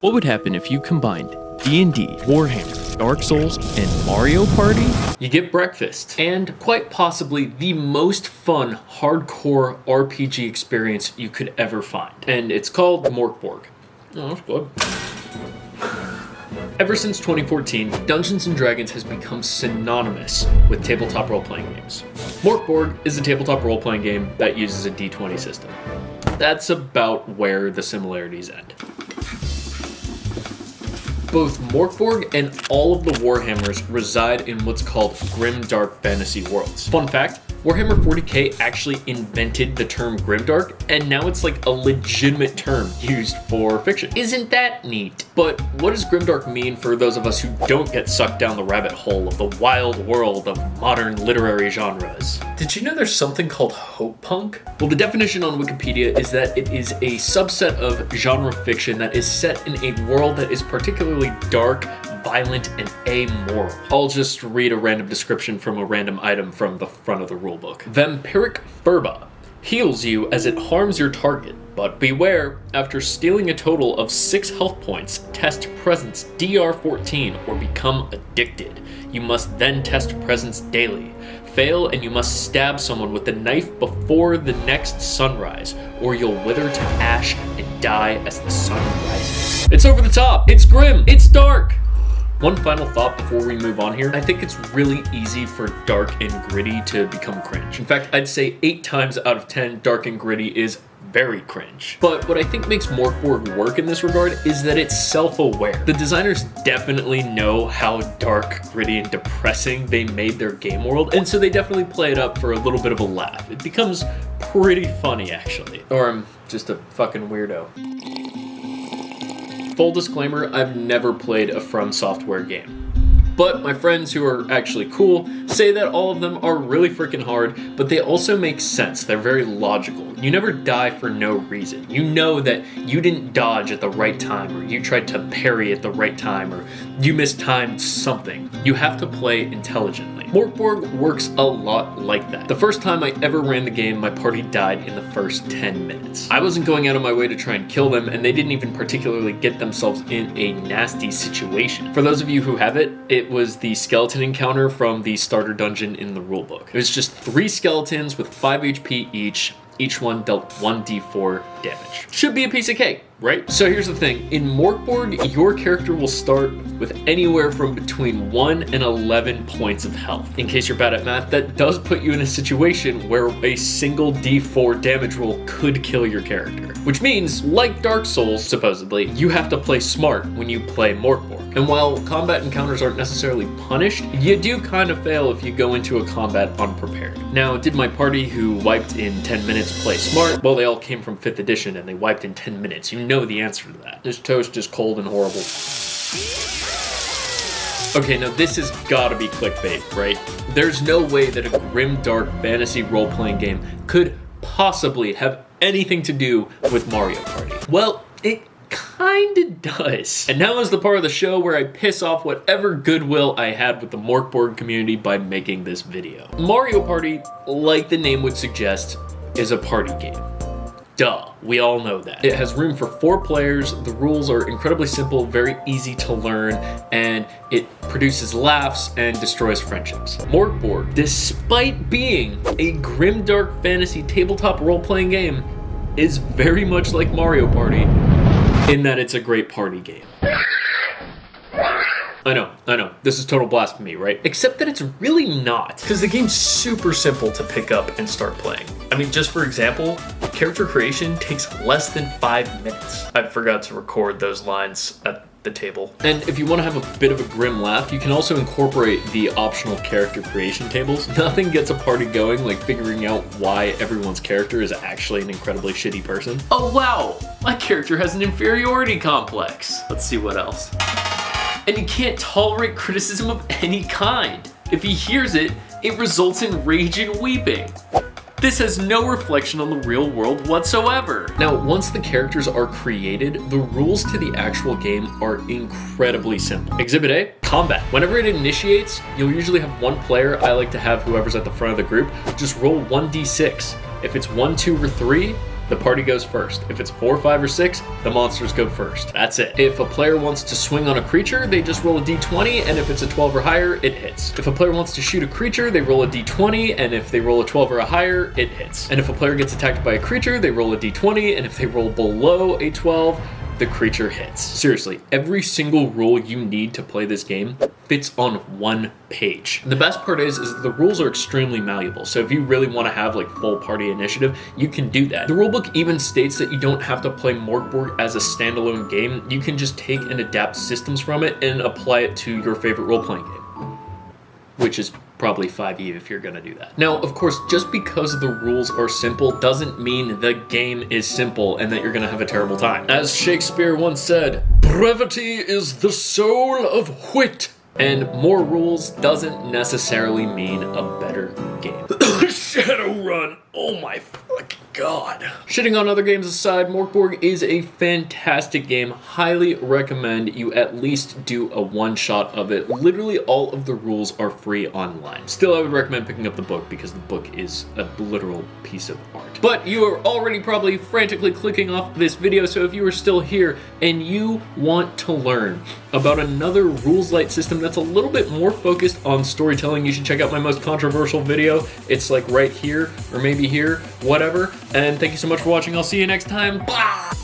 What would happen if you combined D&D, Warhammer, Dark Souls, and Mario Party? You get breakfast, and quite possibly the most fun hardcore RPG experience you could ever find. And it's called Mork Borg. Oh, that's good. Ever since 2014, Dungeons & Dragons has become synonymous with tabletop role-playing games. Mork Borg is a tabletop role-playing game that uses a D20 system. That's about where the similarities end. Both Mork Borg and all of the Warhammers reside in what's called grimdark fantasy worlds. Fun fact, Warhammer 40k actually invented the term grimdark, and now it's like a legitimate term used for fiction. Isn't that neat? But what does grimdark mean for those of us who don't get sucked down the rabbit hole of the wild world of modern literary genres? Did you know there's something called hope punk? Well, the definition on Wikipedia is that it is a subset of genre fiction that is set in a world that is particularly dark, violent, and amoral. I'll just read a random description from a random item from the front of the rulebook. Vampiric Furba heals you as it harms your target, but beware, after stealing a total of 6 health points, test presence DR14 or become addicted. You must then test presence daily. Fail and you must stab someone with the knife before the next sunrise, or you'll wither to ash and die as the sun rises. It's over the top, it's grim, it's dark! One final thought before we move on here. I think it's really easy for dark and gritty to become cringe. In fact, I'd say 8 times out of 10, dark and gritty is very cringe. But what I think makes Mork Borg work in this regard is that it's self-aware. The designers definitely know how dark, gritty, and depressing they made their game world, and so they definitely play it up for a little bit of a laugh. It becomes pretty funny, actually. Or I'm just a fucking weirdo. Full disclaimer, I've never played a From Software game. But my friends who are actually cool say that all of them are really freaking hard, but they also make sense. They're very logical. You never die for no reason. You know that you didn't dodge at the right time, or you tried to parry at the right time, or you mistimed something. You have to play intelligently. Mork Borg works a lot like that. The first time I ever ran the game, my party died in the first 10 minutes. I wasn't going out of my way to try and kill them, and they didn't even particularly get themselves in a nasty situation. For those of you who have it, it was the skeleton encounter from the starter dungeon in the rulebook. It was just 3 skeletons with 5 HP each. Each one dealt 1d4 damage. Should be a piece of cake, right? So here's the thing. In Mork Borg, your character will start with anywhere from between 1 and 11 points of health. In case you're bad at math, that does put you in a situation where a single d4 damage roll could kill your character. Which means, like Dark Souls, supposedly, you have to play smart when you play Mork Borg. And while combat encounters aren't necessarily punished, you do kind of fail if you go into a combat unprepared. Now, did my party who wiped in 10 minutes play smart? Well, they all came from 5th edition and they wiped in 10 minutes. You know the answer to that. This toast is cold and horrible. Okay, now this has gotta be clickbait, right? There's no way that a grimdark fantasy role-playing game could possibly have anything to do with Mario Party. Well, it kinda does. And now is the part of the show where I piss off whatever goodwill I had with the Mork Borg community by making this video. Mario Party, like the name would suggest, is a party game. Duh, we all know that. It has room for 4 players, the rules are incredibly simple, very easy to learn, and it produces laughs and destroys friendships. Mork Borg, despite being a grimdark fantasy tabletop role-playing game, is very much like Mario Party in that it's a great party game. I know, this is total blasphemy, right? Except that it's really not. Because the game's super simple to pick up and start playing. I mean, just for example, character creation takes less than 5 minutes. I forgot to record those lines at the table. And if you want to have a bit of a grim laugh, you can also incorporate the optional character creation tables. Nothing gets a party going like figuring out why everyone's character is actually an incredibly shitty person. Oh wow, my character has an inferiority complex. Let's see what else. And he can't tolerate criticism of any kind. If he hears it, it results in rage and weeping. This has no reflection on the real world whatsoever. Now, once the characters are created, the rules to the actual game are incredibly simple. Exhibit A, combat. Whenever it initiates, you'll usually have 1 player. I like to have whoever's at the front of the group just roll 1d6. If it's 1, 2, or 3, the party goes first. If it's 4, 5, or 6, the monsters go first. That's it. If a player wants to swing on a creature, they just roll a d20, and if it's a 12 or higher, it hits. If a player wants to shoot a creature, they roll a d20, and if they roll a 12 or a higher, it hits. And if a player gets attacked by a creature, they roll a d20, and if they roll below a 12, the creature hits. Seriously, every single rule you need to play this game fits on one page. The best part is the rules are extremely malleable. So if you really want to have like full party initiative, you can do that. The rulebook even states that you don't have to play Mork Borg as a standalone game. You can just take and adapt systems from it and apply it to your favorite role-playing game, which is probably 5e if you're gonna do that. Now, of course, just because the rules are simple doesn't mean the game is simple and that you're gonna have a terrible time. As Shakespeare once said, brevity is the soul of wit. And more rules doesn't necessarily mean a better game. Shadowrun, oh my fucking god. Shitting on other games aside, Mork Borg is a fantastic game. Highly recommend you at least do a one-shot of it. Literally all of the rules are free online. Still, I would recommend picking up the book because the book is a literal piece of art. But you are already probably frantically clicking off this video, so if you are still here and you want to learn about another rules light system that's a little bit more focused on storytelling, you should check out my most controversial video. It's like right here or maybe here, whatever. And thank you so much for watching. I'll see you next time. Bye!